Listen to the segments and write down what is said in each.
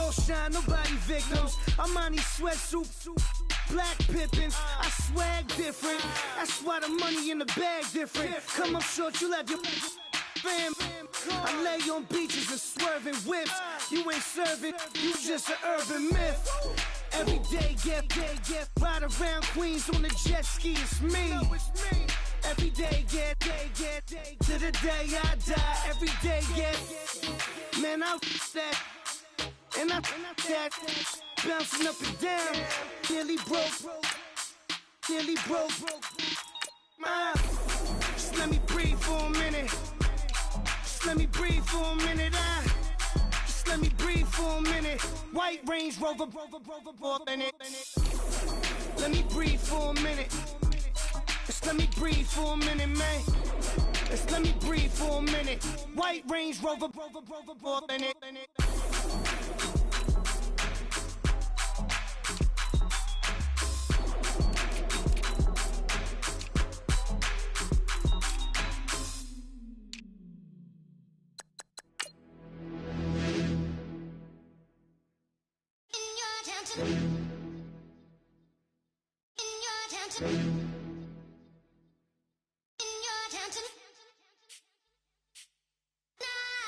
all shine, nobody victims. I'm on these sweatsuits, black Pippins. I swag different. That's why the money in the bag different. Come up short, you have your fam. I lay on beaches and swerving whips. You ain't serving, you just an urban myth. Every day, get, ride around Queens on the jet ski, it's me. Every day, get, to the day I die. Every day, get, man, I that, and I that, bouncing up and down, nearly broke. Just let me breathe for a minute. Just let me breathe for a minute. Just let me breathe for a minute. White Range Rover, minute. Let me breathe for a minute. Just let me breathe for a minute, man. Just let me breathe for a minute. White Range Rover, minute.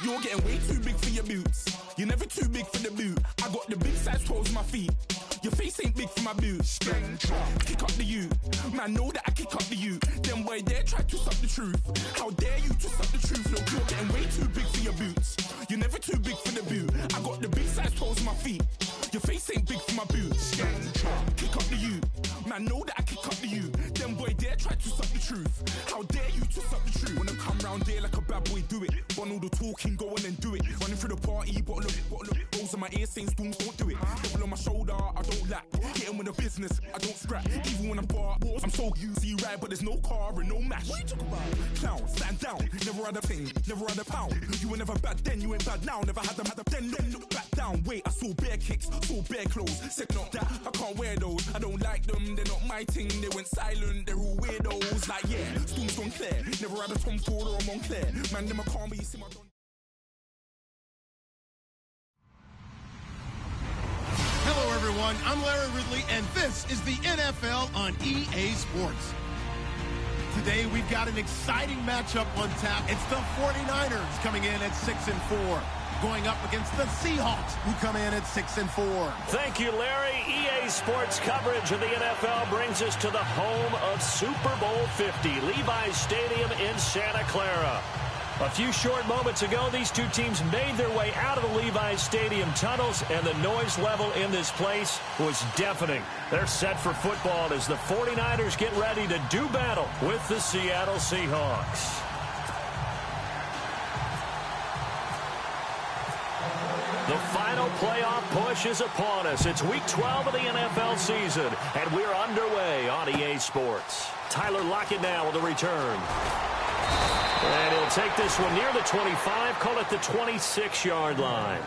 You're getting way too big for your boots. You're never too big for the boot. I got the big size toes on my feet. Your face ain't big for my boots. Kick up the you. Man, know that I kick up the you. Them boy there try to stop the truth. How dare you to stop the truth? Look, you're getting way too big for your boots. You're never too big for the boot. I got the big size toes on my feet. Your face ain't big for my boots. Kick up the you. Man, know that I kick up the you. Them boy there try to stop the truth. How dare you to stop the truth? When I come round there like a bad boy, do it. Want all the talking, go on and do it. Running through the party, bottle up. Rolls in my ear saying spoons, don't do it. Double on my shoulder, I don't lack. Getting with the business, I don't scrap. Even when I'm bar, I'm so easy right, but there's no car and no match. What you talk about? Clown, stand down. Never had a thing, never had a pound. You were never bad then, you ain't bad now. Never had them, then look back down. Wait, I saw bare kicks, saw bare clothes. Said not that, I can't wear those. I don't like them, they're not my thing. They went silent, they're all weirdos. Like yeah, Storm's gone clear. Never had a Tom Ford or a Montclair. Man, them I can't be, see my don. Hello, everyone. I'm Larry Ridley, and this is the NFL on EA Sports. Today, we've got an exciting matchup on tap. It's the 49ers coming in at 6-4, going up against the Seahawks, who come in at 6-4. Thank you, Larry. EA Sports coverage of the NFL brings us to the home of Super Bowl 50, Levi's Stadium in Santa Clara. A few short moments ago, these two teams made their way out of the Levi's Stadium tunnels, and the noise level in this place was deafening. They're set for football as the 49ers get ready to do battle with the Seattle Seahawks. The final playoff push is upon us. It's week 12 of the NFL season, and we're underway on EA Sports. Tyler Lockett now with the return. And he'll take this one near the 25, call it the 26-yard line.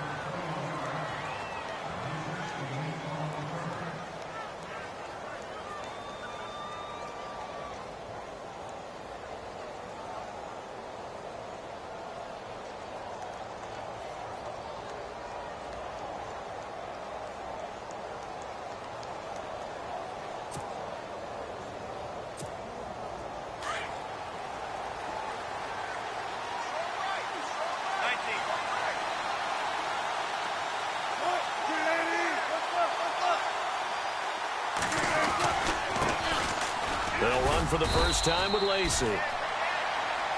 They'll run for the first time with Lacey.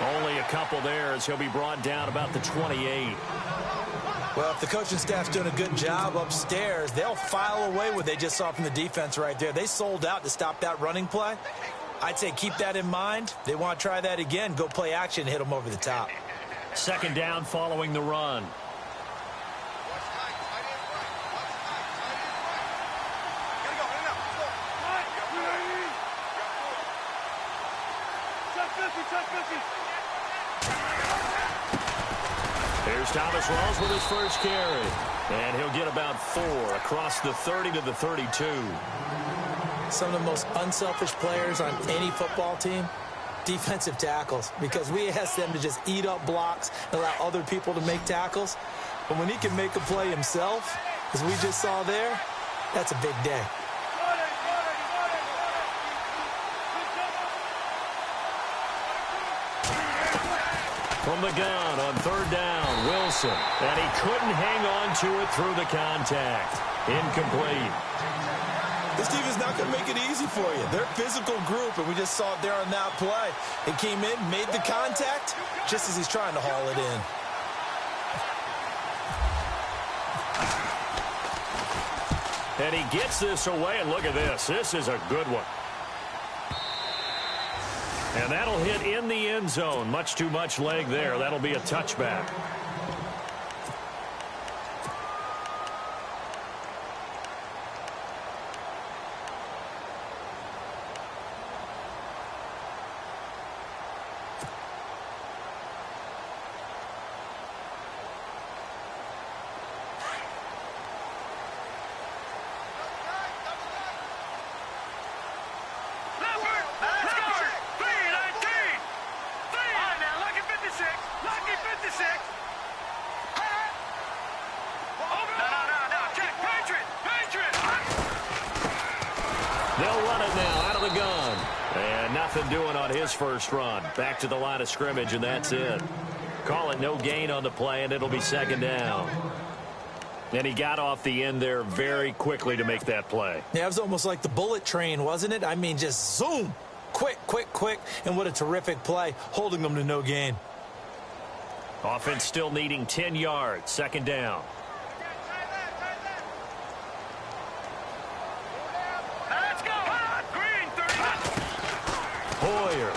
Only a couple there as he'll be brought down about the 28. Well, if the coaching staff's doing a good job upstairs, they'll file away what they just saw from the defense right there. They sold out to stop that running play. I'd say keep that in mind. They want to try that again. Go play action, hit them over the top. Second down following the run. Here's Thomas Rawls with his first carry. And he'll get about 4 across the 30 to the 32. Some of the most unselfish players on any football team, defensive tackles, because we ask them to just eat up blocks and allow other people to make tackles. But when he can make a play himself, as we just saw there, that's a big day. From the gun on third down, Wilson. And he couldn't hang on to it through the contact. Incomplete. This defense is not going to make it easy for you. They're a physical group, and we just saw it there on that play. It came in, made the contact, just as he's trying to haul it in. And he gets this away, and look at this. This is a good one. And that'll hit in the end zone. Much too much leg there. That'll be a touchback. They'll run it now out of the gun. And nothing doing on his first run. Back to the line of scrimmage, and that's it. Call it no gain on the play, and it'll be second down. And he got off the end there very quickly to make that play. Yeah, it was almost like the bullet train, wasn't it? I mean, just zoom. Quick, quick, quick. And what a terrific play, holding them to no gain. Offense still needing 10 yards. Second down. Hoyer.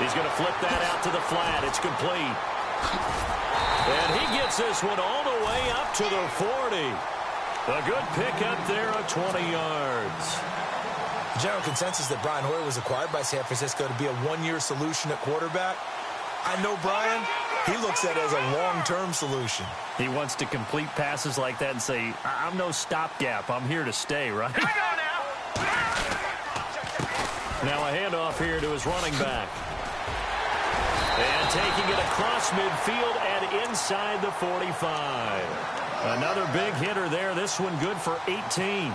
He's going to flip that out to the flat. It's complete. And he gets this one all the way up to the 40. A good pickup there of 20 yards. General consensus that Brian Hoyer was acquired by San Francisco to be a one-year solution at quarterback. I know Brian, he looks at it as a long-term solution. He wants to complete passes like that and say, I'm no stopgap. I'm here to stay, right? Now a handoff here to his running back. And taking it across midfield and inside the 45. Another big hitter there. This one good for 18.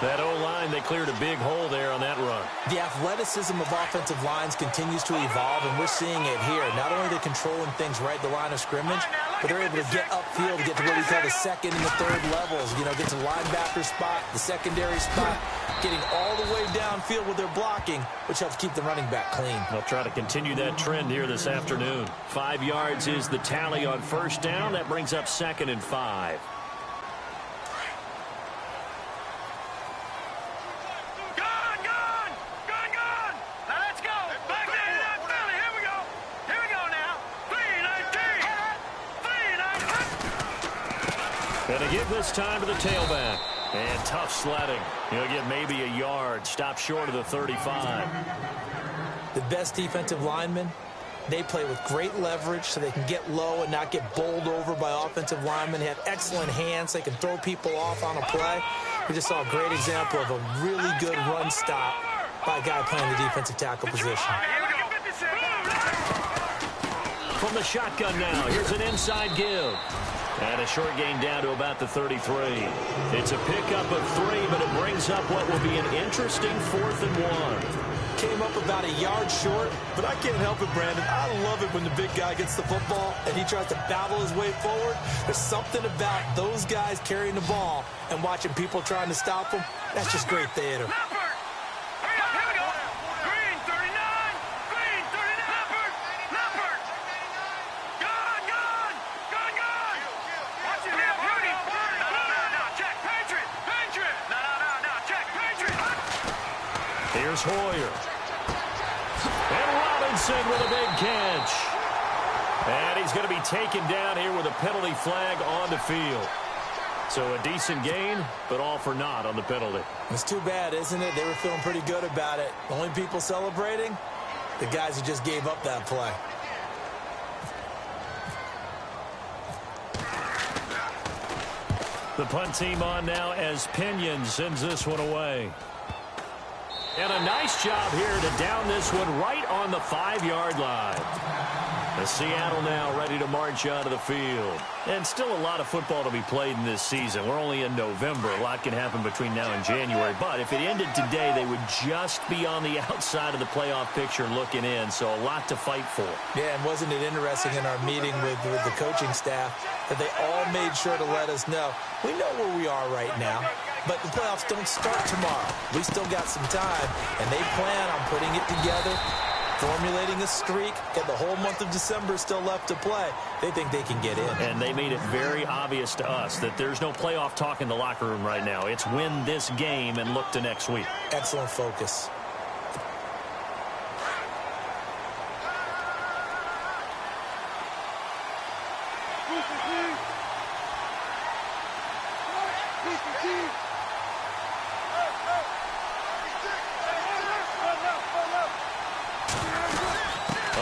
That O-line, they cleared a big hole there on that run. The athleticism of offensive lines continues to evolve, and we're seeing it here. Not only are they controlling things right at the line of scrimmage, but they're able to get upfield to get to what we call the second and the third levels. You know, get to the linebacker spot, the secondary spot, getting all the way downfield with their blocking, which helps keep the running back clean. They'll try to continue that trend here this afternoon. 5 yards is the tally on first down. That brings up 2nd and 5. Going to give this time to the tailback. And tough sledding. He'll get maybe a yard. Stop short of the 35. The best defensive linemen, they play with great leverage so they can get low and not get bowled over by offensive linemen. They have excellent hands. They can throw people off on a play. We just saw a great example of a really good run stop by a guy playing the defensive tackle position. From the shotgun now, here's an inside give. And a short gain down to about the 33. It's a pickup of 3, but it brings up what will be an interesting 4th and 1. Came up about a yard short, but I can't help it, Brandon. I love it when the big guy gets the football and he tries to battle his way forward. There's something about those guys carrying the ball and watching people trying to stop them. That's just great theater. Here's Hoyer. And Robinson with a big catch. And he's going to be taken down here with a penalty flag on the field. So a decent gain, but all for naught on the penalty. It's too bad, isn't it? They were feeling pretty good about it. The only people celebrating, the guys who just gave up that play. The punt team on now as Pinion sends this one away. And a nice job here to down this one right on the 5-yard line. Seattle now ready to march onto the field. And still a lot of football to be played in this season. We're only in November. A lot can happen between now and January. But if it ended today, they would just be on the outside of the playoff picture looking in. So a lot to fight for. Yeah, and wasn't it interesting in our meeting with the coaching staff that they all made sure to let us know, we know where we are right now, but the playoffs don't start tomorrow. We still got some time, and they plan on putting it together, formulating a streak, and the whole month of December still left to play. They think they can get in. And they made it very obvious to us that there's no playoff talk in the locker room right now. It's win this game and look to next week. Excellent focus.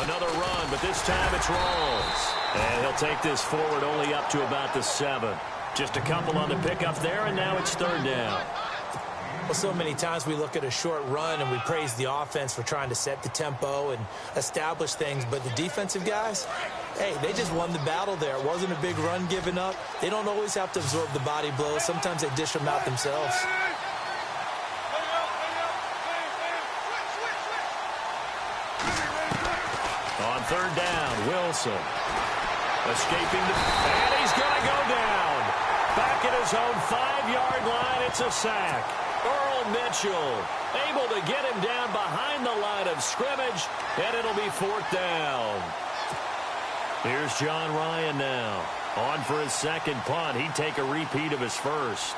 Another run, but this time it's Rawls. And he'll take this forward only up to about the 7. Just a couple on the pickup there, and now it's 3rd down. Well, so many times we look at a short run and we praise the offense for trying to set the tempo and establish things, but the defensive guys, hey, they just won the battle there. It wasn't a big run given up. They don't always have to absorb the body blows. Sometimes they dish them out themselves. On 3rd down, Wilson. Escaping, and he's going to go down. Back at his own 5-yard line, it's a sack. Earl Mitchell able to get him down behind the line of scrimmage, and it'll be 4th down. Here's John Ryan now. On for his 2nd punt. He'd take a repeat of his first.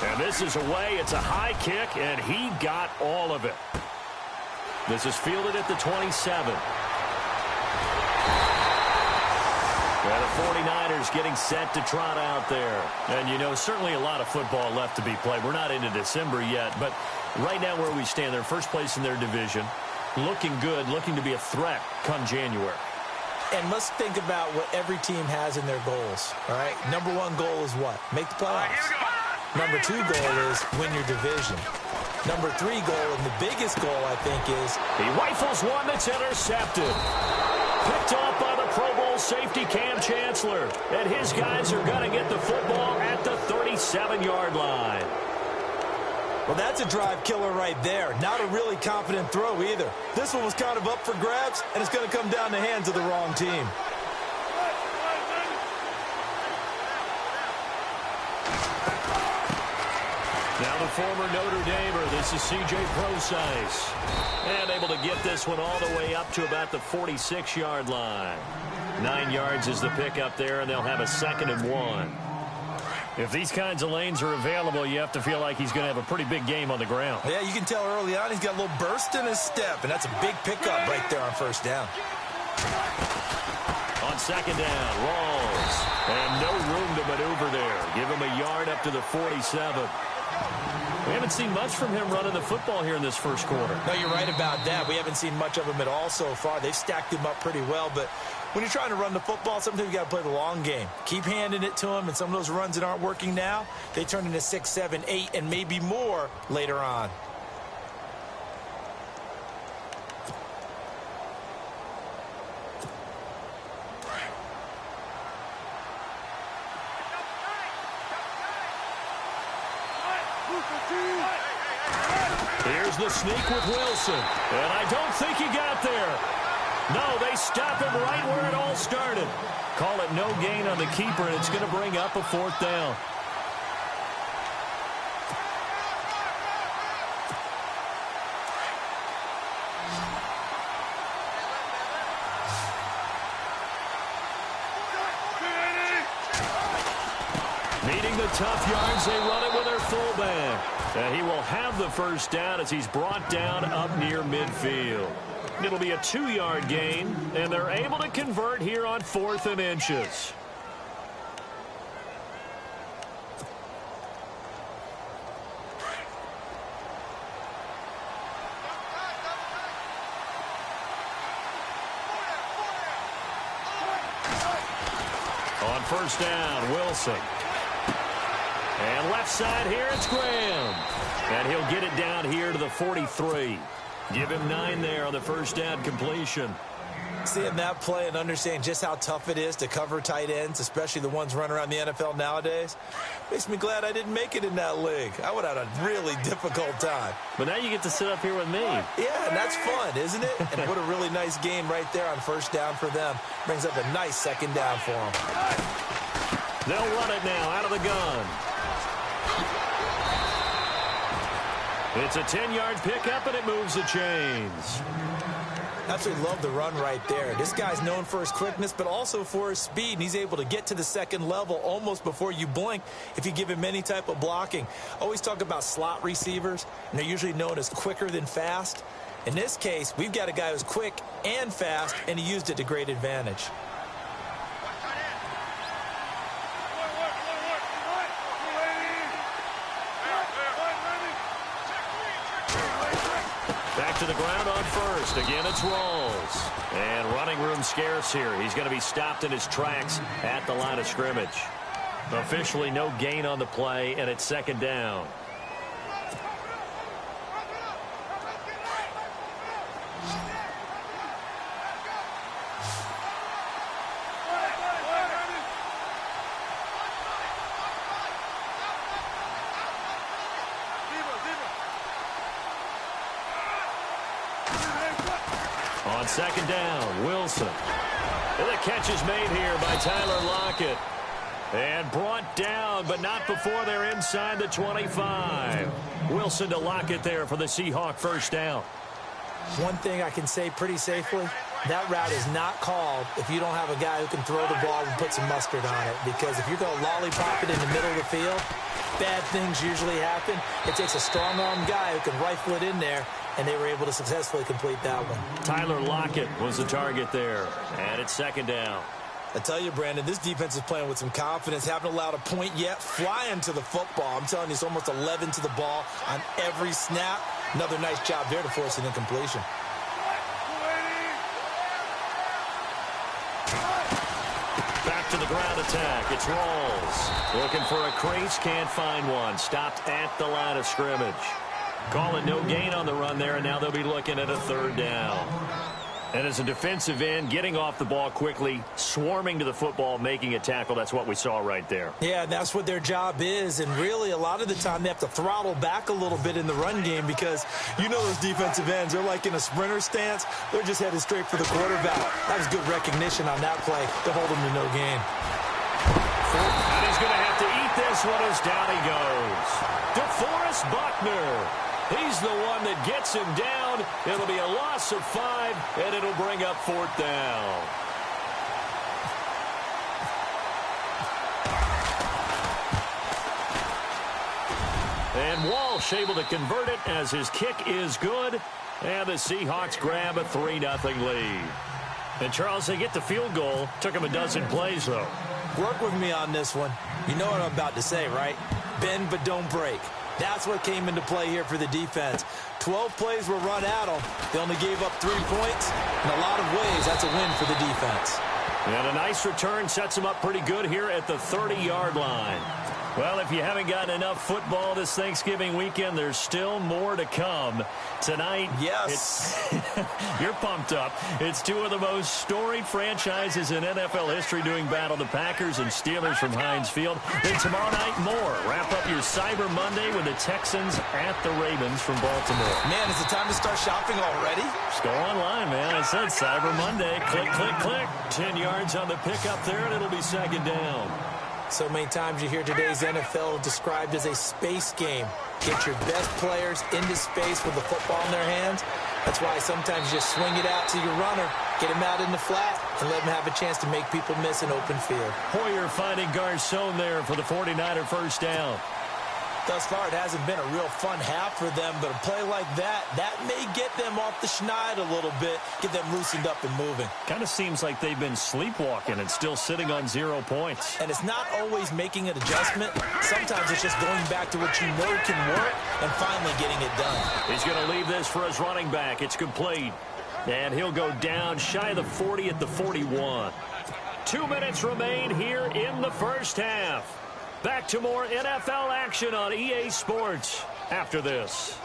And this is away. It's a high kick, and he got all of it. This is fielded at the 27. Well, the 49ers getting set to trot out there. And, you know, certainly a lot of football left to be played. We're not into December yet, but right now where we stand, they're first place in their division. Looking good, looking to be a threat come January. And let's think about what every team has in their goals, all right? Number 1 goal is what? Make the playoffs. Number 2 goal is win your division. Number 3 goal, and the biggest goal, I think, is... He rifles one that's intercepted. Picked off by the Pro Bowl safety Cam Chancellor. And his guys are going to get the football at the 37-yard line. Well, that's a drive killer right there. Not a really confident throw either. This one was kind of up for grabs, and it's going to come down the hands of the wrong team. Now the former Notre Damer, this is C.J. Prosise. And able to get this one all the way up to about the 46-yard line. 9 yards is the pickup there, and they'll have a 2nd and 1. If these kinds of lanes are available, you have to feel like he's going to have a pretty big game on the ground. Yeah, you can tell early on he's got a little burst in his step, and that's a big pickup right there on 1st down. On 2nd down, Rawls. And no room to maneuver there. Give him a yard up to the 47. We haven't seen much from him running the football here in this first quarter. No, you're right about that. We haven't seen much of him at all so far. They've stacked him up pretty well, but when you're trying to run the football, sometimes you got to play the long game. Keep handing it to him, and some of those runs that aren't working now, they turn into 6, 7, 8, and maybe more later on. Here's the sneak with Wilson. And I don't think he got there. No, they stop him right where it all started. Call it no gain on the keeper, and it's going to bring up a 4th down. Needing the tough yards, they run it with their fullback. And he will have the 1st down as he's brought down up near midfield. It'll be a 2-yard gain, and they're able to convert here on 4th and inches. On 1st down, Wilson. And left side here, it's Graham. And he'll get it down here to the 43. Give him 9 there on the first down completion. Seeing that play and understanding just how tough it is to cover tight ends, especially the ones running around the NFL nowadays, makes me glad I didn't make it in that league. I would have had a really difficult time. But now you get to sit up here with me. Yeah, and that's fun, isn't it? And what a really nice game right there on first down for them. Brings up a nice second down for them. They'll run it now out of the gun. It's a 10-yard pickup, and it moves the chains. Absolutely love the run right there. This guy's known for his quickness, but also for his speed. And he's able to get to the second level almost before you blink if you give him any type of blocking. Always talk about slot receivers, and they're usually known as quicker than fast. In this case, we've got a guy who's quick and fast, and he used it to great advantage. Back to the ground on first. Again, it's Rawls. And running room scarce here. He's going to be stopped in his tracks at the line of scrimmage. Officially no gain on the play, and it's second down. On second down, Wilson. And the catch is made here by Tyler Lockett. And brought down, but not before they're inside the 25. Wilson to Lockett there for the Seahawk first down. One thing I can say pretty safely, that route is not called if you don't have a guy who can throw the ball and put some mustard on it. Because if you're going to lollipop it in the middle of the field, bad things usually happen. It takes a strong-armed guy who can rifle it in there, and they were able to successfully complete that one. Tyler Lockett was the target there, and it's second down. I tell you, Brandon, this defense is playing with some confidence. Haven't allowed a point yet. Flying to the football. I'm telling you, it's almost 11 to the ball on every snap. Another nice job there to force an incompletion. Back to the ground attack. It's Rawls. Looking for a crease. Can't find one. Stopped at the line of scrimmage. Calling no gain on the run there, and now they'll be looking at a third down. And as a defensive end, getting off the ball quickly, swarming to the football, making a tackle, that's what we saw right there. Yeah, and that's what their job is. And really, a lot of the time, they have to throttle back a little bit in the run game because you know those defensive ends, they're like in a sprinter stance. They're just headed straight for the quarterback. That was good recognition on that play to hold them to no gain. And he's going to have to eat this one as down he goes. DeForest Buckner. He's the one that gets him down. It'll be a loss of 5, and it'll bring up fourth down. And Walsh able to convert it as his kick is good. And the Seahawks grab a 3-0 lead. And, Charles, they get the field goal. Took him a dozen plays, though. Work with me on this one. You know what I'm about to say, right? Bend but don't break. That's what came into play here for the defense. 12 plays were run at them. They only gave up 3 points. In a lot of ways, that's a win for the defense. And a nice return sets them up pretty good here at the 30-yard line. Well, if you haven't gotten enough football this Thanksgiving weekend, there's still more to come. Tonight, yes, you're pumped up. It's 2 of the most storied franchises in NFL history doing battle, the Packers and Steelers from Heinz Field. Then tomorrow night, more. Wrap up your Cyber Monday with the Texans at the Ravens from Baltimore. Man, is it time to start shopping already? Just go online, man. I said Cyber Monday. Click, click, click. 10 yards on the pickup there, and it'll be second down. So many times you hear today's NFL described as a space game. Get your best players into space with the football in their hands. That's why sometimes you just swing it out to your runner, get him out in the flat, and let him have a chance to make people miss an open field. Hoyer finding Garcon there for the 49er first down. Thus far, it hasn't been a real fun half for them, but a play like that may get them off the schneid a little bit, get them loosened up and moving. Kind of seems like they've been sleepwalking and still sitting on 0 points. And it's not always making an adjustment. Sometimes it's just going back to what you know can work and finally getting it done. He's going to leave this for his running back. It's complete. And he'll go down shy of the 40 at the 41. 2 minutes remain here in the first half. Back to more NFL action on EA Sports after this.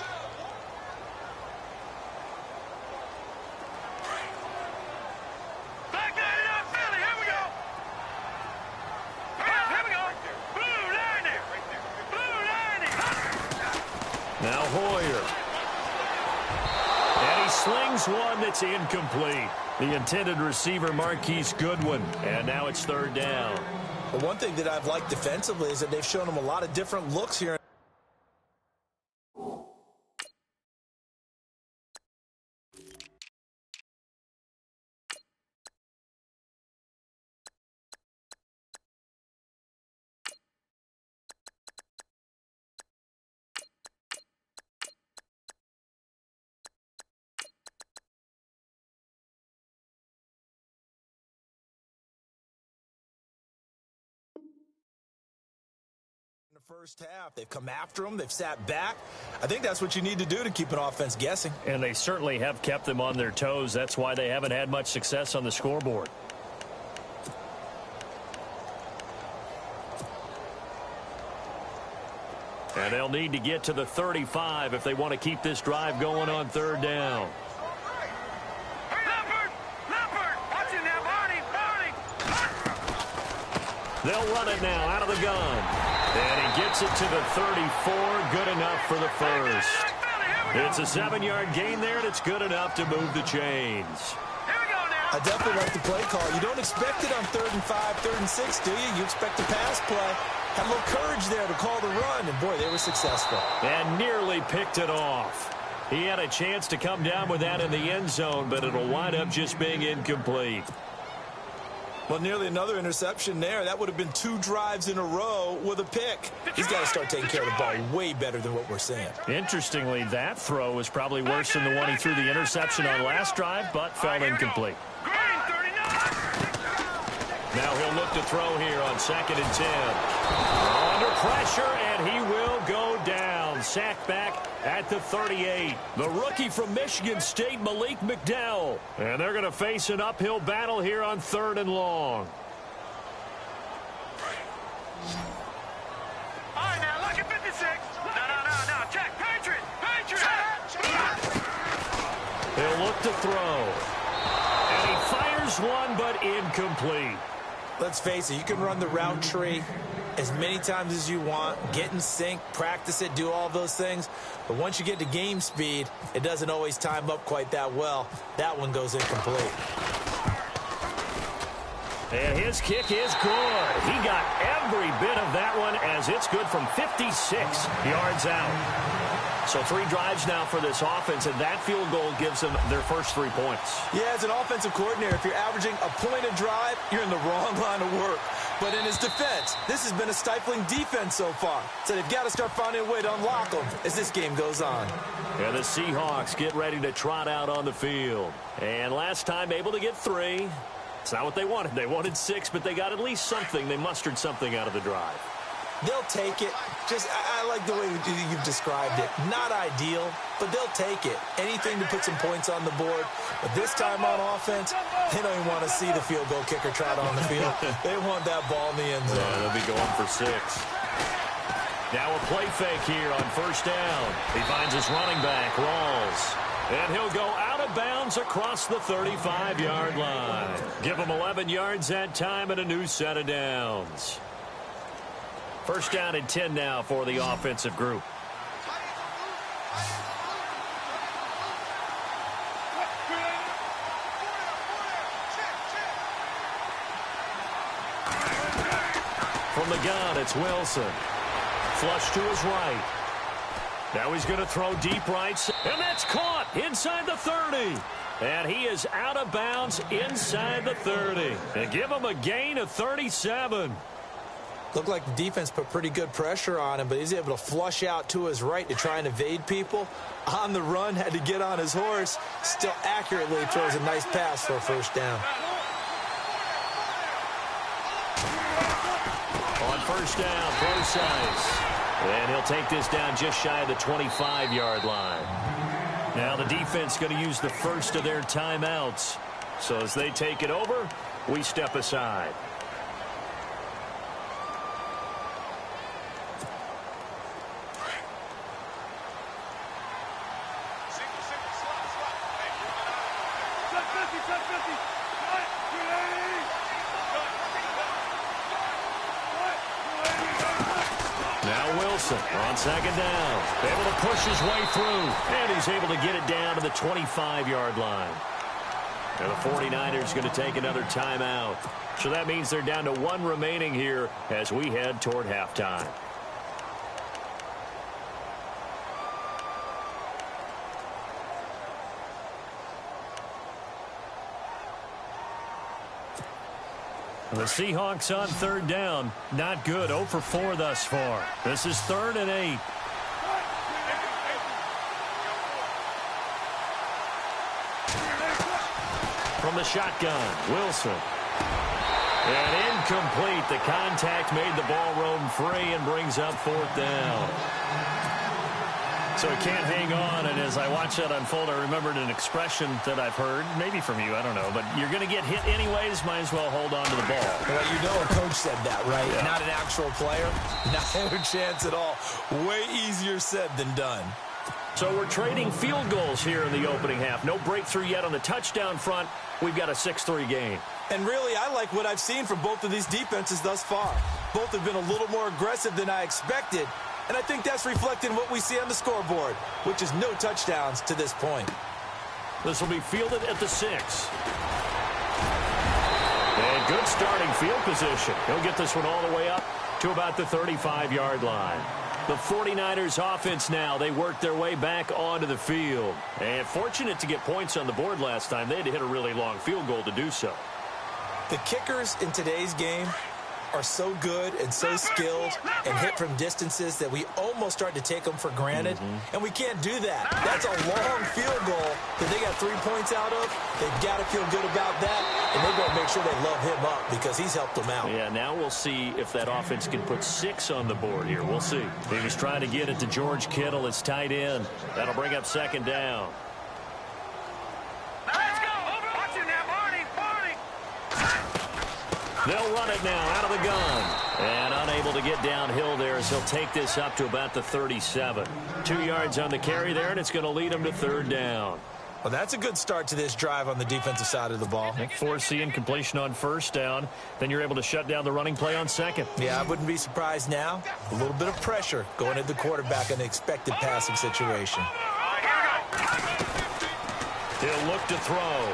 Now Hoyer. And he slings one that's incomplete. The intended receiver, Marquise Goodwin. And now it's third down. Well, one thing that I've liked defensively is that they've shown him a lot of different looks here. First half, they've come after him, they've sat back. I think that's what you need to do to keep an offense guessing. And they certainly have kept them on their toes. That's why they haven't had much success on the scoreboard. And they'll need to get to the 35 if they want to keep this drive going on third down. They'll run it now out of the gun. And he gets it to the 34. Good enough for the first. It's a 7-yard gain there, and it's good enough to move the chains. I definitely like the play call. You don't expect it on 3rd and 5, 3rd and 6, do you? You expect a pass play. Had a little courage there to call the run, and boy, they were successful. And nearly picked it off. He had a chance to come down with that in the end zone, but it'll wind up just being incomplete. Well, nearly another interception there. That would have been 2 drives in a row with a pick. He's got to start taking care of the ball way better than what we're seeing. Interestingly, that throw was probably worse than the one he threw the interception on last drive, but fell incomplete. Now he'll look to throw here on 2nd and 10. Under pressure, and he will go down. Sacked back at the 38. The rookie from Michigan State, Malik McDowell. And they're going to face an uphill battle here on 3rd and long. All right, now look at 56. No. Check. Patriot. He'll look to throw. And he fires one, but incomplete. Let's face it, you can run the route tree as many times as you want, get in sync, practice it, do all those things. But once you get to game speed, it doesn't always time up quite that well. That one goes incomplete. And his kick is good. He got every bit of that one as it's good from 56 yards out. So 3 drives now for this offense, and that field goal gives them their first 3 points. Yeah, as an offensive coordinator, if you're averaging a point a drive, you're in the wrong line of work. But in his defense, this has been a stifling defense so far. So they've got to start finding a way to unlock them as this game goes on. And the Seahawks get ready to trot out on the field. And last time able to get 3. It's not what they wanted. They wanted 6, but they got at least something. They mustered something out of the drive. They'll take it. I like the way you've described it. Not ideal, but they'll take it. Anything to put some points on the board. But this time on offense, they don't even want to see the field goal kicker trot on the field. They want that ball in the end zone. Yeah, they'll be going for 6. Now a play fake here on 1st down. He finds his running back, Rawls. And he'll go out of bounds across the 35-yard line. Give him 11 yards that time and a new set of downs. 1st down and 10 now for the offensive group. From the gun, it's Wilson. Flush to his right. Now he's going to throw deep right. And that's caught inside the 30. And he is out of bounds inside the 30. And give him a gain of 37. Looked like the defense put pretty good pressure on him, but he's able to flush out to his right to try and evade people. On the run, had to get on his horse. Still accurately throws a nice pass for a 1st down. On 1st down, Procise. And he'll take this down just shy of the 25-yard line. Now the defense going to use the first of their timeouts. So as they take it over, we step aside. Now Wilson on second down. Able to push his way through. And he's able to get it down to the 25-yard line. And the 49ers going to take another timeout. So that means they're down to one remaining here as we head toward halftime. The Seahawks on third down. Not good. 0 for 4 thus far. This is 3rd and 8. From the shotgun, Wilson. And incomplete. The contact made the ball roam free and brings up 4th down. So he can't hang on, and as I watch that unfold, I remembered an expression that I've heard, maybe from you, I don't know, but you're going to get hit anyways, might as well hold on to the ball. Well, you know a coach said that, right? Yeah. Not an actual player. Not a chance at all. Way easier said than done. So we're trading field goals here in the opening half. No breakthrough yet on the touchdown front. We've got a 6-3 game. And really, I like what I've seen from both of these defenses thus far. Both have been a little more aggressive than I expected. And I think that's reflected in what we see on the scoreboard, which is no touchdowns to this point. This will be fielded at the 6. And good starting field position. He'll get this one all the way up to about the 35-yard line. The 49ers offense now, they worked their way back onto the field. And fortunate to get points on the board last time. They had to hit a really long field goal to do so. The kickers in today's game are so good and so skilled and hit from distances that we almost start to take them for granted. And we can't do that. That's a long field goal that they got 3 points out of. They've got to feel good about that, and they've got to make sure they love him up because he's helped them out. Yeah, now we'll see if that offense can put 6 on the board here. We'll see. He was trying to get it to George Kittle. It's tight end. That'll bring up 2nd down. Let's go. Watch it now, Barney. They'll run it now out of the gun. And unable to get downhill there as he'll take this up to about the 37. 2 yards on the carry there, and it's going to lead him to 3rd down. Well, that's a good start to this drive on the defensive side of the ball. Forcing completion on 1st down. Then you're able to shut down the running play on 2nd. Yeah, I wouldn't be surprised now. A little bit of pressure going at the quarterback in the expected passing situation. He'll look to throw.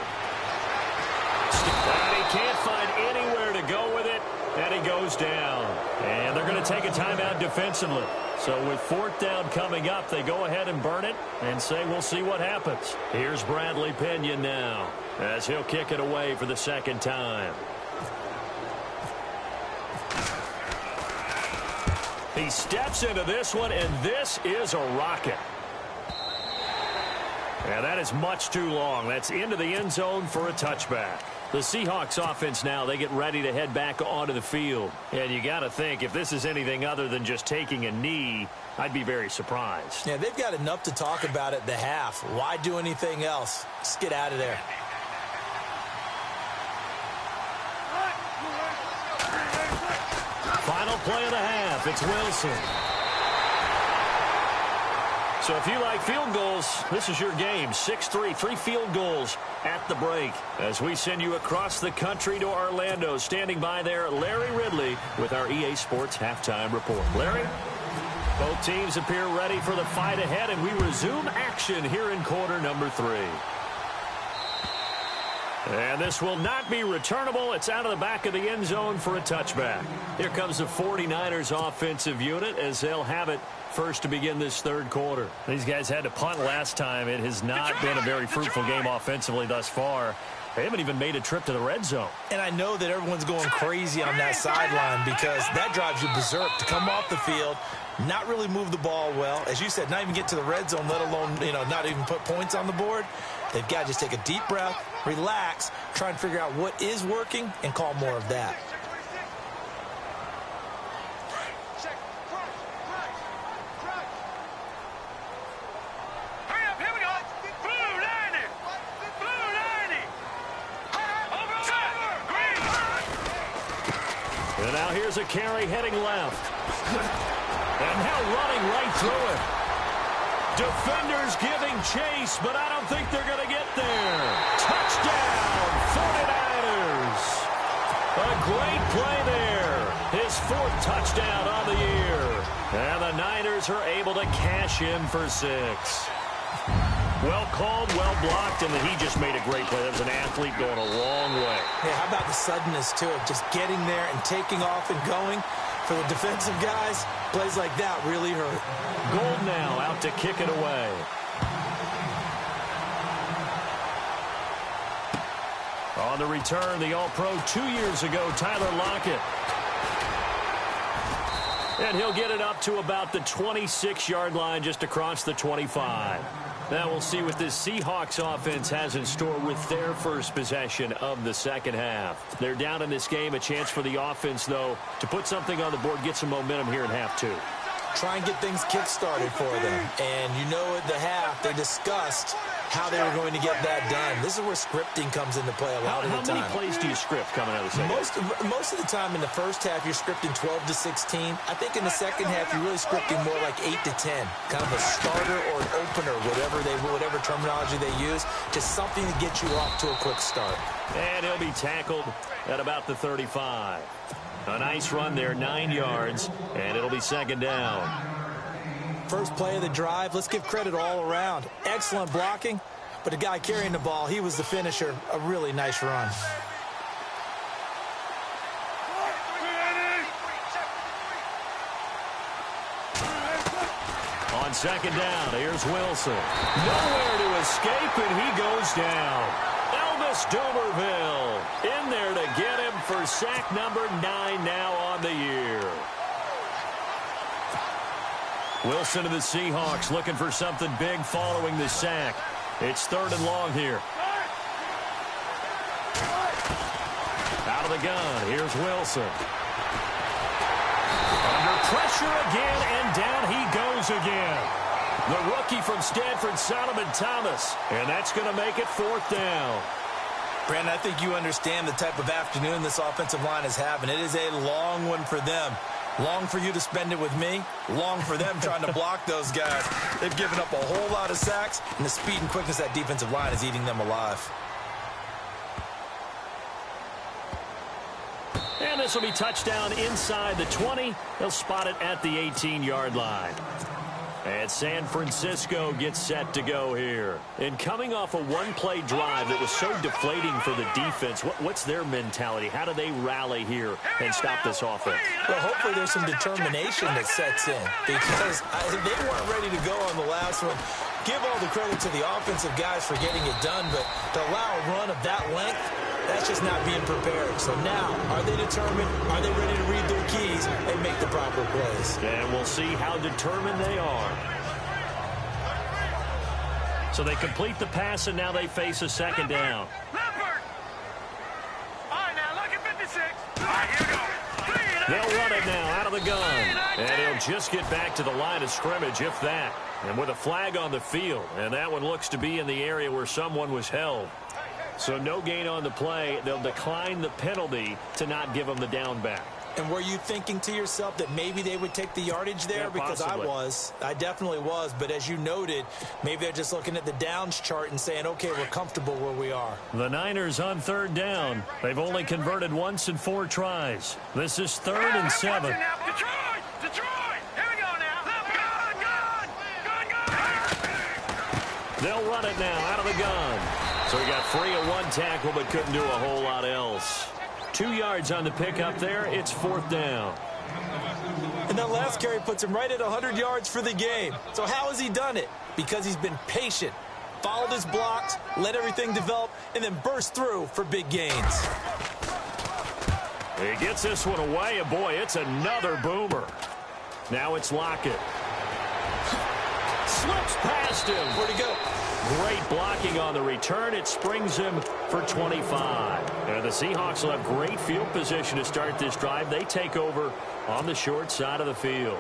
And he can't find anywhere to go with it, and he goes down. And they're going to take a timeout defensively. So with 4th down coming up, they go ahead and burn it and say we'll see what happens. Here's Bradley Pinion now as he'll kick it away for the 2nd time. He steps into this one, and this is a rocket. And that is much too long. That's into the end zone for a touchback. The Seahawks offense now, they get ready to head back onto the field. And you got to think, if this is anything other than just taking a knee, I'd be very surprised. Yeah, they've got enough to talk about at the half. Why do anything else? Just get out of there. Final play of the half, it's Wilson. So if you like field goals, this is your game. 6-3, 3 field goals at the break. As we send you across the country to Orlando, standing by there, Larry Ridley with our EA Sports Halftime Report. Larry? Both teams appear ready for the fight ahead, and we resume action here in quarter number 3. And this will not be returnable. It's out of the back of the end zone for a touchback. Here comes the 49ers offensive unit as they'll have it first to begin this 3rd quarter. These guys had to punt last time. It has not been a very fruitful game offensively thus far. They haven't even made a trip to the red zone. And I know that everyone's going crazy on that sideline because that drives you berserk to come off the field, not really move the ball well. As you said, not even get to the red zone, let alone, not even put points on the board. They've got to just take a deep breath, relax, try and figure out what is working, and call more of that. And now here's a carry heading left. And now running right through it. Defenders giving chase, but I don't think they're going to get there. Touchdown, 49ers. A great play there. His 4th touchdown on the year. And the Niners are able to cash in for 6. Well called, well blocked, and he just made a great play. That was an athlete going a long way. Yeah, how about the suddenness, too, of just getting there and taking off and going? For the defensive guys, plays like that really hurt. Gold now out to kick it away. On the return, the All-Pro 2 years ago, Tyler Lockett. And he'll get it up to about the 26-yard line, just across the 25. Now we'll see what this Seahawks offense has in store with their first possession of the second half. They're down in this game. A chance for the offense, though, to put something on the board, get some momentum here in half 2. Try and get things kick-started for them. And you know at the half, they discussed how they were going to get that done. This is where scripting comes into play a lot of the time. How many plays do you script coming out of the second half? Most of the time in the first half, you're scripting 12 to 16. I think in the second half, you're really scripting more like 8 to 10. Kind of a starter or an opener, whatever terminology they use. Just something to get you off to a quick start. And he'll be tackled at about the 35. A nice run there, 9 yards, and it'll be second down. First play of the drive, let's give credit all around. Excellent blocking, but the guy carrying the ball, he was the finisher. A really nice run. On second down, here's Wilson. Nowhere to escape, and he goes down. Elvis Dumervil in there to get him for sack number 9 now on the year. Wilson of the Seahawks looking for something big following the sack. It's 3rd and long here. Out of the gun, here's Wilson. Under pressure again, and down he goes again. The rookie from Stanford, Solomon Thomas, and that's going to make it 4th down. Brandon, I think you understand the type of afternoon this offensive line is having. It is a long one for them. Long for you to spend it with me. Long for them trying to block those guys. They've given up a whole lot of sacks, and the speed and quickness of that defensive line is eating them alive. And this will be touchdown inside the 20. They'll spot it at the 18-yard line. And San Francisco gets set to go here. And coming off a one-play drive that was so deflating for the defense, what's their mentality? How do they rally here and stop this offense? Well, hopefully there's some determination that sets in, because they weren't ready to go on the last one. Give all the credit to the offensive guys for getting it done, but to allow a run of that length, that's just not being prepared. So now, are they determined? Are they ready to read their keys and make the proper plays? And we'll see how determined they are. So they complete the pass, and now they face a second down. Leopard! All right, now look at 56. All right, here we go. They'll run it now out of the gun. And he'll just get back to the line of scrimmage, if that. And with a flag on the field. And that one looks to be in the area where someone was held. So no gain on the play. They'll decline the penalty to not give them the down back. And were you thinking to yourself that maybe they would take the yardage there? Yeah, because possibly. I definitely was. But as you noted, maybe they're just looking at the downs chart and saying, okay, we're comfortable where we are. The Niners on 3rd down. They've only converted once in 4 tries. This is 3rd and 7. Detroit! Detroit! Here we go now. Gun! They'll run it now out of the gun. So he got free of 1 tackle but couldn't do a whole lot else. 2 yards on the pickup there. It's 4th down. And that last carry puts him right at 100 yards for the game. So how has he done it? Because he's been patient, followed his blocks, let everything develop, and then burst through for big gains. He gets this one away, and boy, it's another boomer. Now it's Lockett. Slips past him. Where'd he go? Great blocking on the return. It springs him for 25. And the Seahawks will have great field position to start this drive. They take over on the short side of the field.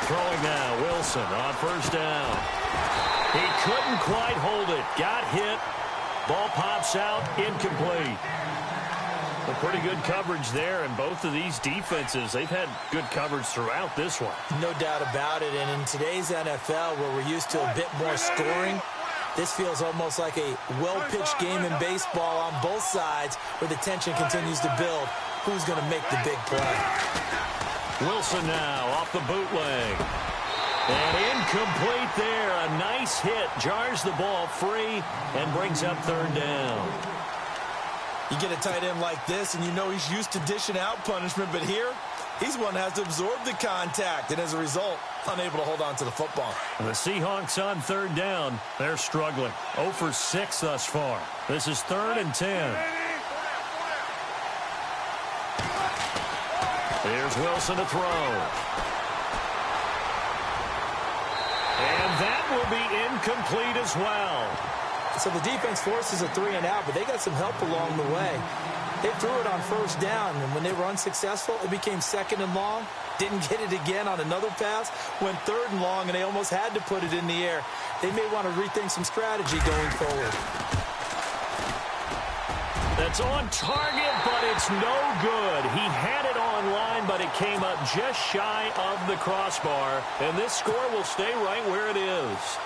Throwing now, Wilson on 1st down. He couldn't quite hold it. Got hit. Ball pops out, incomplete. A pretty good coverage there, and both of these defenses, they've had good coverage throughout this one. No doubt about it, and in today's NFL, where we're used to a bit more scoring, This feels almost like a well-pitched game in baseball on both sides where the tension continues to build. Who's going to make the big play? Wilson now off the bootleg. And incomplete there. A nice hit. Jars the ball free and brings up third down. You get a tight end like this, and you know he's used to dishing out punishment, but here, he's one that has to absorb the contact, and as a result, unable to hold on to the football. The Seahawks on third down. They're struggling. 0 for 6 thus far. This is 3rd and 10. Here's Wilson to throw. And that will be incomplete as well. So the defense forces a 3-and-out, but they got some help along the way. They threw it on first down, and when they were unsuccessful, it became 2nd and long. Didn't get it again on another pass. Went 3rd and long, and they almost had to put it in the air. They may want to rethink some strategy going forward. That's on target, but it's no good. He had it on line, but it came up just shy of the crossbar, and this score will stay right where it is.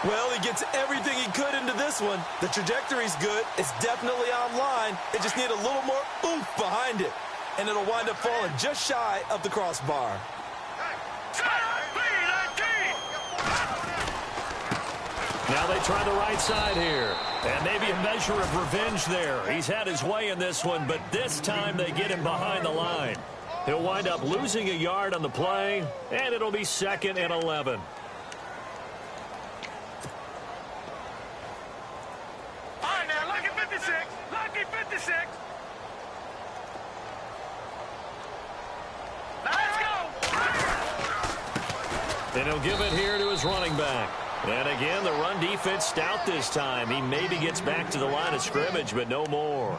Well, he gets everything he could into this one. The trajectory's good. It's definitely on line. They just need a little more oomph behind it, and it'll wind up falling just shy of the crossbar. Now they try the right side here. And maybe a measure of revenge there. He's had his way in this one, but this time they get him behind the line. He'll wind up losing a yard on the play, and it'll be 2nd and 11. All right, now, lucky 56. Lucky 56. Let's go. And he'll give it here to his running back. And again, the run defense stout this time. He maybe gets back to the line of scrimmage, but no more.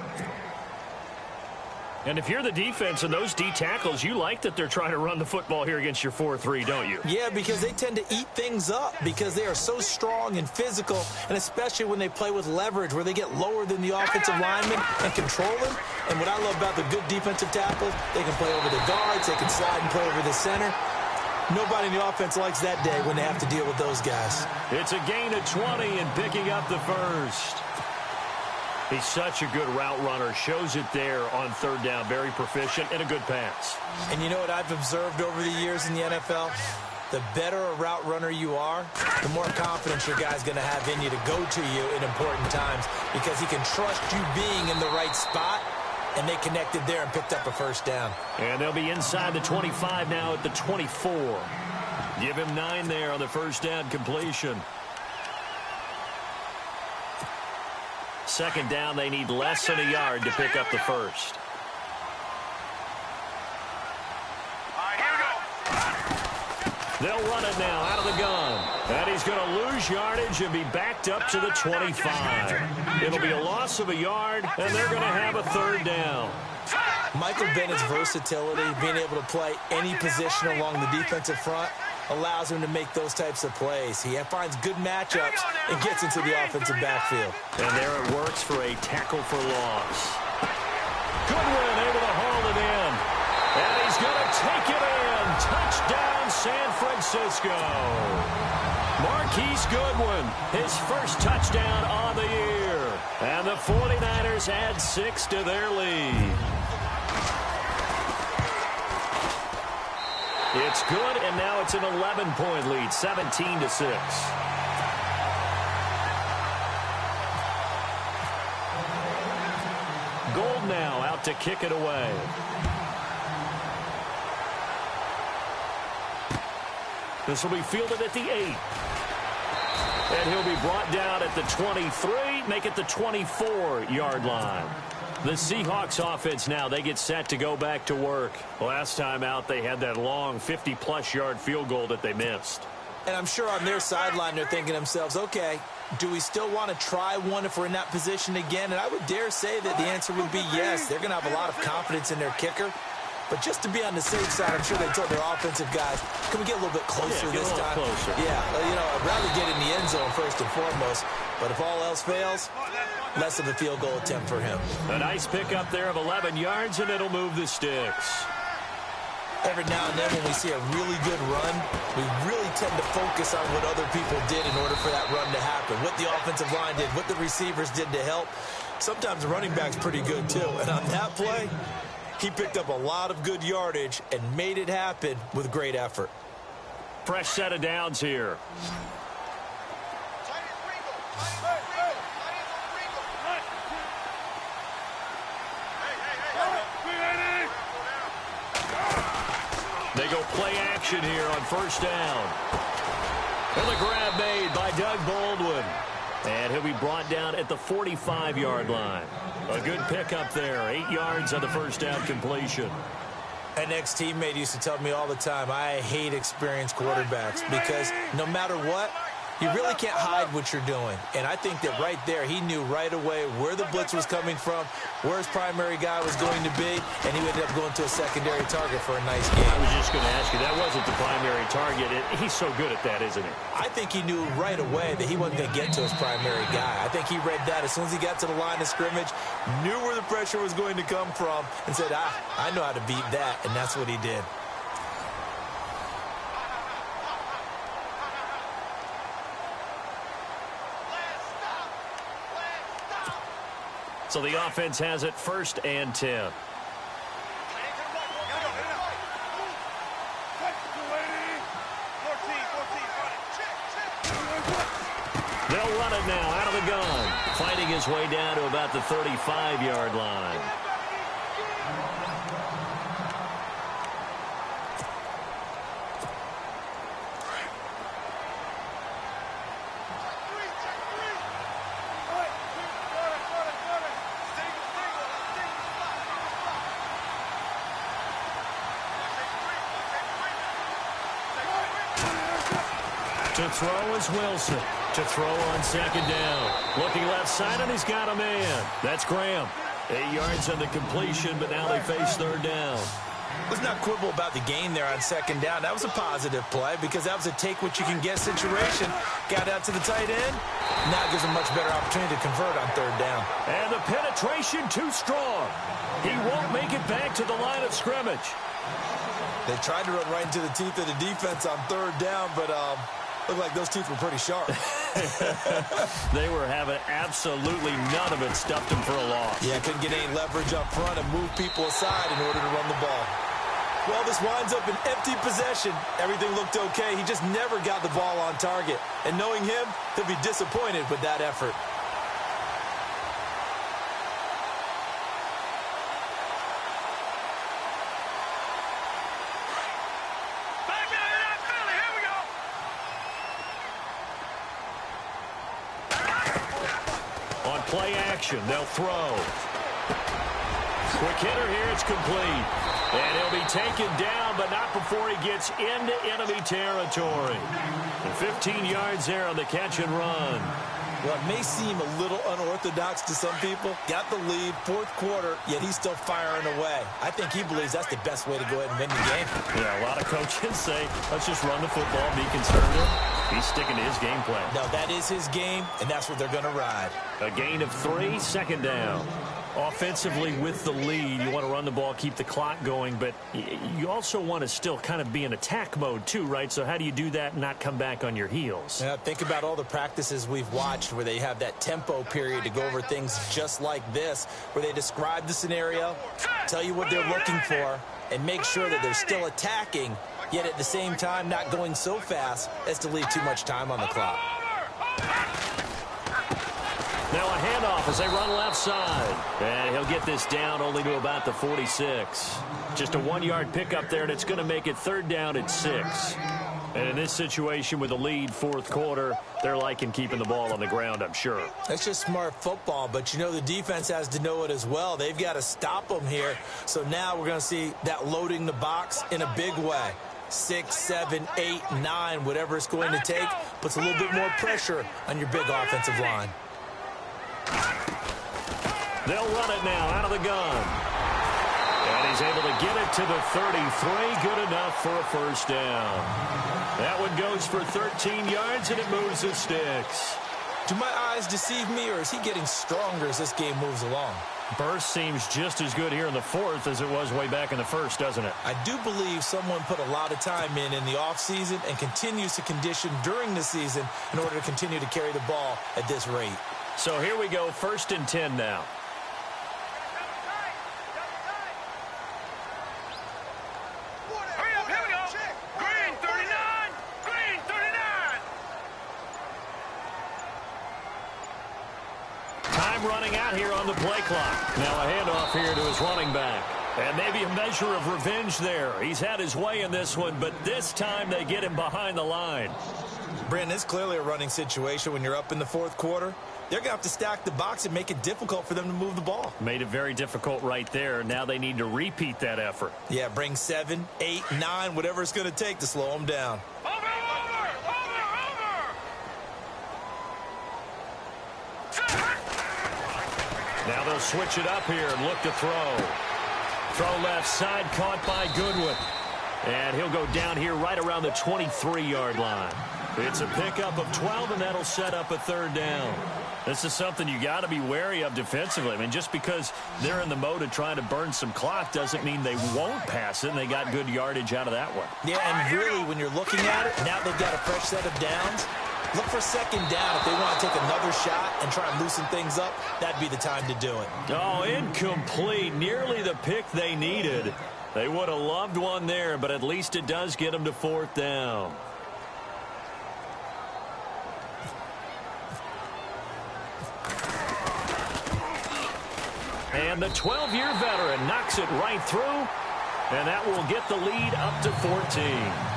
And if you're the defense and those D tackles, you like that they're trying to run the football here against your 4-3, don't you? Yeah, because they tend to eat things up because they are so strong and physical, and especially when they play with leverage where they get lower than the offensive lineman and control them. And what I love about the good defensive tackles, they can play over the guards, they can slide and play over the center. Nobody in the offense likes that day when they have to deal with those guys. It's a gain of 20 and picking up the first. He's such a good route runner. Shows it there on third down. Very proficient and a good pass. And you know what I've observed over the years in the NFL? The better a route runner you are, the more confidence your guy's going to have in you to go to you in important times because he can trust you being in the right spot. And they connected there and picked up a first down. And they'll be inside the 25 now at the 24. Give him 9 there on the first down completion. 2nd down, they need less than a yard to pick up the first. They'll run it now out of the gun. And he's going to lose yardage and be backed up to the 25. It'll be a loss of a yard, and they're going to have a 3rd down. Michael Bennett's versatility, being able to play any position along the defensive front, allows him to make those types of plays. He finds good matchups and gets into the offensive backfield. And there it works for a tackle for loss. Goodwin able to haul it in. And he's going to take it in. Touchdown, San Francisco. Marquise Goodwin, his first touchdown on the year. And the 49ers add 6 to their lead. It's good, and now it's an 11-point lead, 17-6. Gold now out to kick it away. This will be fielded at the 8. And he'll be brought down at the 23, make it the 24-yard line. The Seahawks offense now, they get set to go back to work. Last time out, they had that long 50-plus yard field goal that they missed. And I'm sure on their sideline, they're thinking to themselves, okay, do we still want to try one if we're in that position again? And I would dare say that the answer would be yes. They're going to have a lot of confidence in their kicker. But just to be on the safe side, I'm sure they told their offensive guys, can we get a little bit closer this time? Closer. Yeah, you know, I'd rather get in the end zone first and foremost. But if all else fails, less of a field goal attempt for him. A nice pickup there of 11 yards, and it'll move the sticks. Every now and then when we see a really good run, we really tend to focus on what other people did in order for that run to happen, what the offensive line did, what the receivers did to help. Sometimes the running back's pretty good too. And on that play, he picked up a lot of good yardage and made it happen with great effort. Fresh set of downs here. They go play action here on first down. And the grab made by Doug Baldwin. And he'll be brought down at the 45-yard line. A good pickup there. 8 yards on the first down completion. An ex-teammate used to tell me all the time, I hate experienced quarterbacks because no matter what, you really can't hide what you're doing. And I think that right there, he knew right away where the blitz was coming from, where his primary guy was going to be, and he ended up going to a secondary target for a nice game. I was just going to ask you, that wasn't the primary target. He's so good at that, isn't he? I think he knew right away that he wasn't going to get to his primary guy. I think he read that as soon as he got to the line of scrimmage, knew where the pressure was going to come from, and said, I know how to beat that, and that's what he did. So the offense has it 1st and 10. They'll run it now out of the gun. Fighting his way down to about the 35-yard line. To throw is Wilson. To throw on 2nd down. Looking left side, and he's got a man. That's Graham. 8 yards on the completion, but now they face 3rd down. Let's not quibble about the gain there on 2nd down. That was a positive play because that was a take-what-you-can-get situation. Got out to the tight end. Now it gives him a much better opportunity to convert on 3rd down. And the penetration too strong. He won't make it back to the line of scrimmage. They tried to run right into the teeth of the defense on 3rd down, but looked like those teeth were pretty sharp. They were having absolutely none of it, stuffed him for a loss. Yeah, couldn't get any leverage up front and move people aside in order to run the ball. Well, this winds up an empty possession. Everything looked okay. He just never got the ball on target. And knowing him, he'll be disappointed with that effort. Play action. They'll throw. Quick hitter here. It's complete. And he'll be taken down, but not before he gets into enemy territory. And 15 yards there on the catch and run. Well, it may seem a little unorthodox to some people. Got the lead, 4th quarter, yet he's still firing away. I think he believes that's the best way to go ahead and win the game. Yeah, a lot of coaches say, let's just run the football, be conservative. He's sticking to his game plan. No, that is his game, and that's what they're going to ride. A gain of 3, 2nd down. Offensively with the lead, you want to run the ball, keep the clock going, but you also want to still kind of be in attack mode too, right? So how do you do that and not come back on your heels? Yeah, think about all the practices we've watched where they have that tempo period to go over things just like this, where they describe the scenario, tell you what they're looking for, and make sure that they're still attacking, yet at the same time not going so fast as to leave too much time on the clock. Now a handoff as they run left side. And he'll get this down only to about the 46. Just a 1-yard pickup there, and it's going to make it 3rd down at 6. And in this situation with a lead 4th quarter, they're liking keeping the ball on the ground, I'm sure. That's just smart football, but you know the defense has to know it as well. They've got to stop them here. So now we're going to see that loading the box in a big way. 6, 7, 8, 9, whatever it's going to take, puts a little bit more pressure on your big offensive line. They'll run it now out of the gun. And he's able to get it to the 33. Good enough for a 1st down. That one goes for 13 yards, and it moves the sticks. Do my eyes deceive me, or is he getting stronger as this game moves along? Burst seems just as good here in the fourth as it was way back in the first, doesn't it? I do believe someone put a lot of time in the offseason and continues to condition during the season in order to continue to carry the ball at this rate. So here we go, 1st and 10 now. Running out here on the play clock. Now a handoff here to his running back. And maybe a measure of revenge there. He's had his way in this one, but this time they get him behind the line. Brandon, it's clearly a running situation when you're up in the fourth quarter. They're going to have to stack the box and make it difficult for them to move the ball. Made it very difficult right there. Now they need to repeat that effort. Yeah, bring 7, 8, 9, whatever it's going to take to slow them down. Now they'll switch it up here and look to throw. Throw left side, caught by Goodwin. And he'll go down here right around the 23-yard line. It's a pickup of 12, and that'll set up a 3rd down. This is something you got to be wary of defensively. I mean, just because they're in the mode of trying to burn some clock doesn't mean they won't pass it, and they got good yardage out of that one. Yeah, and really, when you're looking at it, now they've got a fresh set of downs. Look for 2nd down. If they want to take another shot and try and loosen things up, that'd be the time to do it. Oh, incomplete. Nearly the pick they needed. They would have loved one there, but at least it does get them to 4th down. And the 12-year veteran knocks it right through, and that will get the lead up to 14.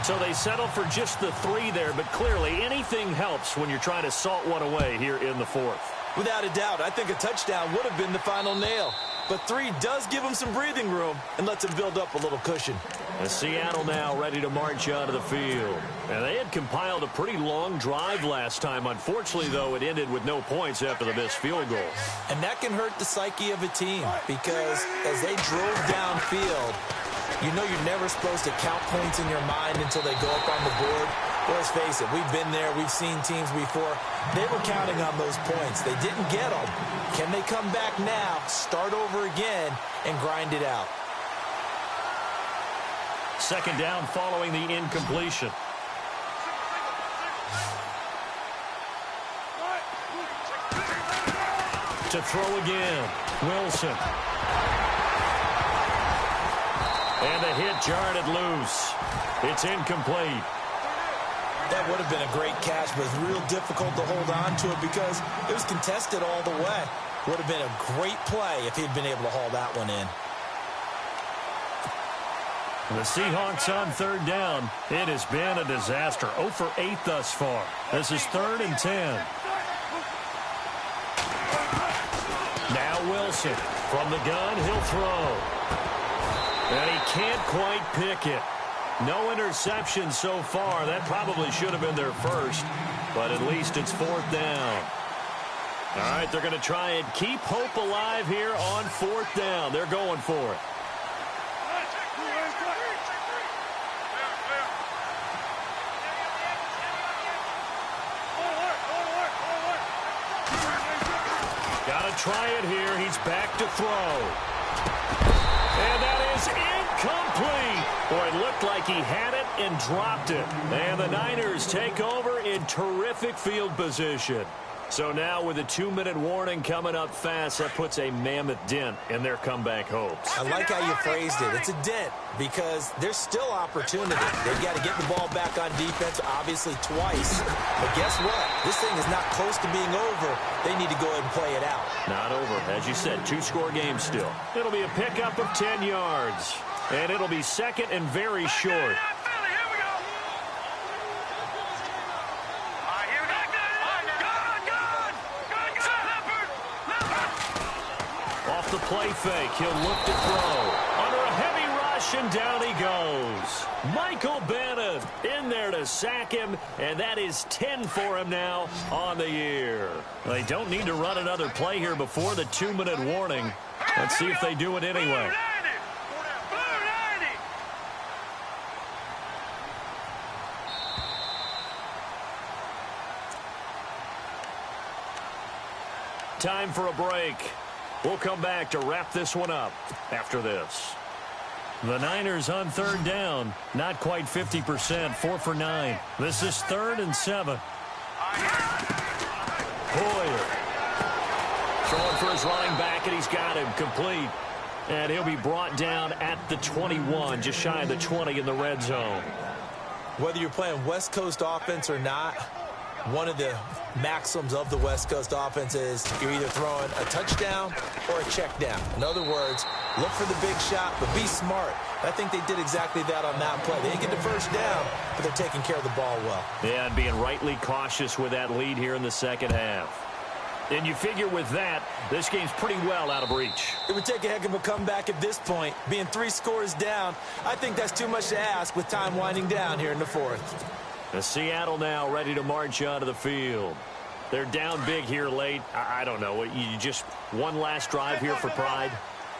So they settle for just the 3 there, but clearly anything helps when you're trying to salt one away here in the 4th. Without a doubt, I think a touchdown would have been the final nail. But 3 does give them some breathing room and lets them build up a little cushion. And Seattle now ready to march out of the field. And they had compiled a pretty long drive last time. Unfortunately, though, it ended with no points after the missed field goal. And that can hurt the psyche of a team because as they drove downfield, you know you're never supposed to count points in your mind until they go up on the board. Well, let's face it, we've been there. We've seen teams before. They were counting on those points. They didn't get them. Can they come back now, start over again, and grind it out? 2nd down following the incompletion. To throw again, Wilson. And the hit jarred it loose. It's incomplete. That would have been a great catch, but it's real difficult to hold on to it because it was contested all the way. Would have been a great play if he'd been able to haul that one in. The Seahawks on 3rd down. It has been a disaster. 0 for 8 thus far. This is 3rd and 10. Now Wilson. From the gun, he'll throw. And he can't quite pick it. No interception so far. That probably should have been their first, but at least it's 4th down. All right, they're going to try and keep hope alive here on 4th down. They're going for it. Got to try it here. He's back to throw. And that is incomplete. Boy, it looked like he had it and dropped it. And the Niners take over in terrific field position. So now with a 2-minute warning coming up fast, that puts a mammoth dent in their comeback hopes. I like how you phrased it. It's a dent because there's still opportunity. They've got to get the ball back on defense, obviously twice. But guess what? This thing is not close to being over. They need to go ahead and play it out. Not over. As you said, 2-score game still. It'll be a pickup of 10 yards. And it'll be 2nd and very short. Off the play fake, he'll look to throw. Under a heavy rush, and down he goes. Michael Bennett in there to sack him, and that is 10 for him now on the year. They don't need to run another play here before the 2-minute warning. Let's see if they do it anyway. Time for a break. We'll come back to wrap this one up after this. The Niners on third down. Not quite 50%, 4 for 9. This is 3rd and 7. Hoyer throwing for his running back, and he's got him complete. And he'll be brought down at the 21, just shy of the 20 in the red zone. Whether you're playing West Coast offense or not, one of the maxims of the West Coast offense is you're either throwing a touchdown or a check down. In other words, look for the big shot, but be smart. I think they did exactly that on that play. They didn't get the first down, but they're taking care of the ball well. Yeah, and being rightly cautious with that lead here in the second half. And you figure with that, this game's pretty well out of reach. It would take a heck of a comeback at this point. Being 3 scores down, I think that's too much to ask with time winding down here in the 4th. The Seattle now ready to march onto the field. They're down big here late. I don't know. You just one last drive here for pride?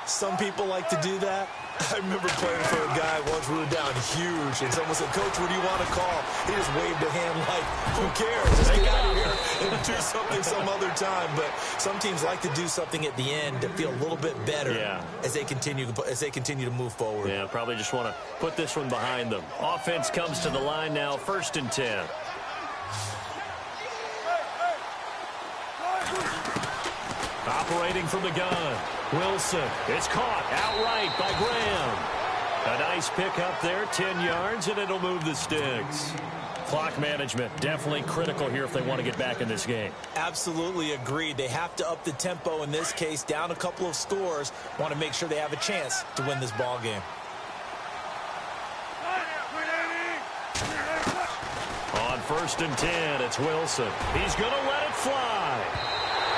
Some people like to do that. I remember playing for a guy once we were down huge, and someone said, "Coach, what do you want to call?" He just waved a hand like, who cares? Just get out of here and do something some other time. But some teams like to do something at the end to feel a little bit better as they continue to move forward. Yeah, probably just want to put this one behind them. Offense comes to the line now, 1st and 10. Operating from the gun. Wilson. It's caught outright by Graham. A nice pick up there, 10 yards, and it'll move the sticks. Clock management, definitely critical here if they want to get back in this game. Absolutely agreed. They have to up the tempo in this case, down a couple of scores. Want to make sure they have a chance to win this ball game. On 1st and 10, it's Wilson. He's going to let it fly.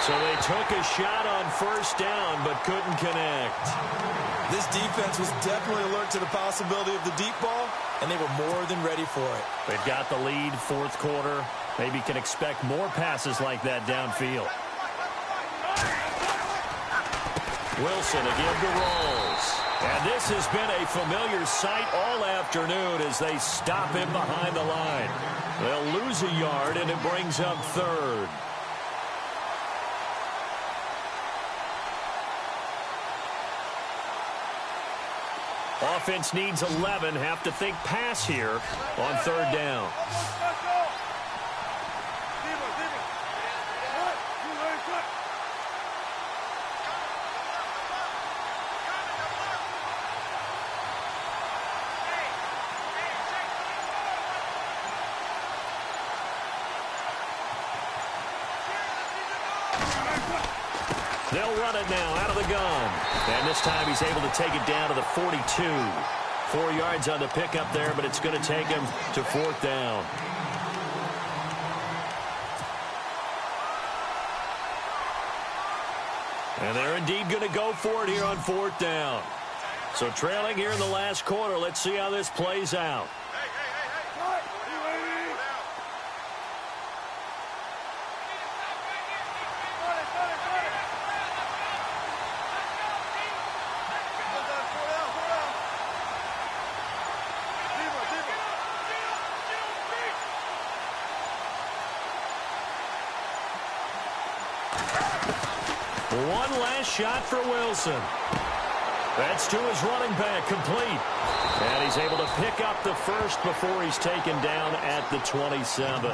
So they took a shot on 1st down, but couldn't connect. This defense was definitely alert to the possibility of the deep ball, and they were more than ready for it. They've got the lead, 4th quarter. Maybe can expect more passes like that downfield. Wilson again to rolls. And this has been a familiar sight all afternoon as they stop him behind the line. They'll lose a yard, and it brings up 3rd. Offense needs 11. Have to think pass here on 3rd down. They'll run it now out of the gun. And this time he's able to take it down to the 42. 4 yards on the pickup there, but it's going to take him to 4th down. And they're indeed going to go for it here on 4th down. So trailing here in the last quarter. Let's see how this plays out. One last shot for Wilson. That's to his running back, complete. And he's able to pick up the 1st before he's taken down at the 27.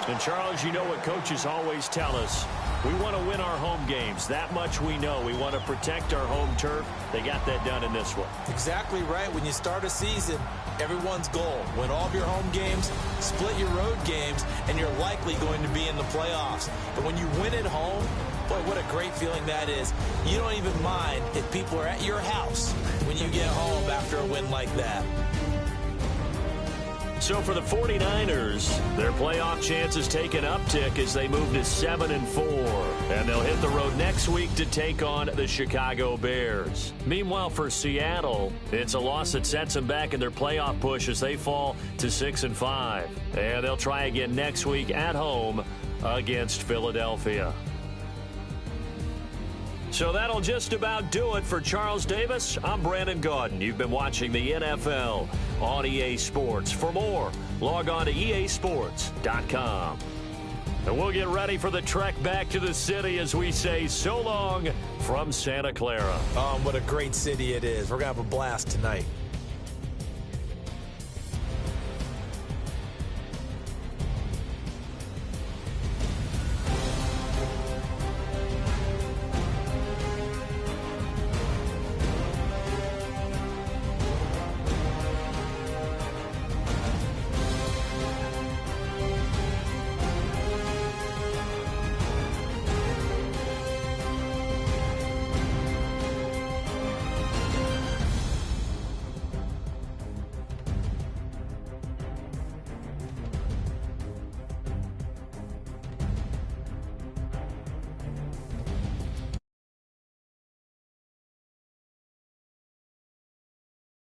And Charles, you know what coaches always tell us. We want to win our home games. That much we know. We want to protect our home turf. They got that done in this one. Exactly right. When you start a season, everyone's goal, win all of your home games, split your road games, and you're likely going to be in the playoffs. But when you win at home, boy, what a great feeling that is. You don't even mind if people are at your house when you get home after a win like that. So for the 49ers, their playoff chances take an uptick as they move to 7-4. And they'll hit the road next week to take on the Chicago Bears. Meanwhile, for Seattle, it's a loss that sets them back in their playoff push as they fall to 6-5. And they'll try again next week at home against Philadelphia. So that'll just about do it for Charles Davis. I'm Brandon Gaudin. You've been watching the NFL on EA Sports. For more, log on to easports.com. And we'll get ready for the trek back to the city as we say so long from Santa Clara. What a great city it is. We're going to have a blast tonight.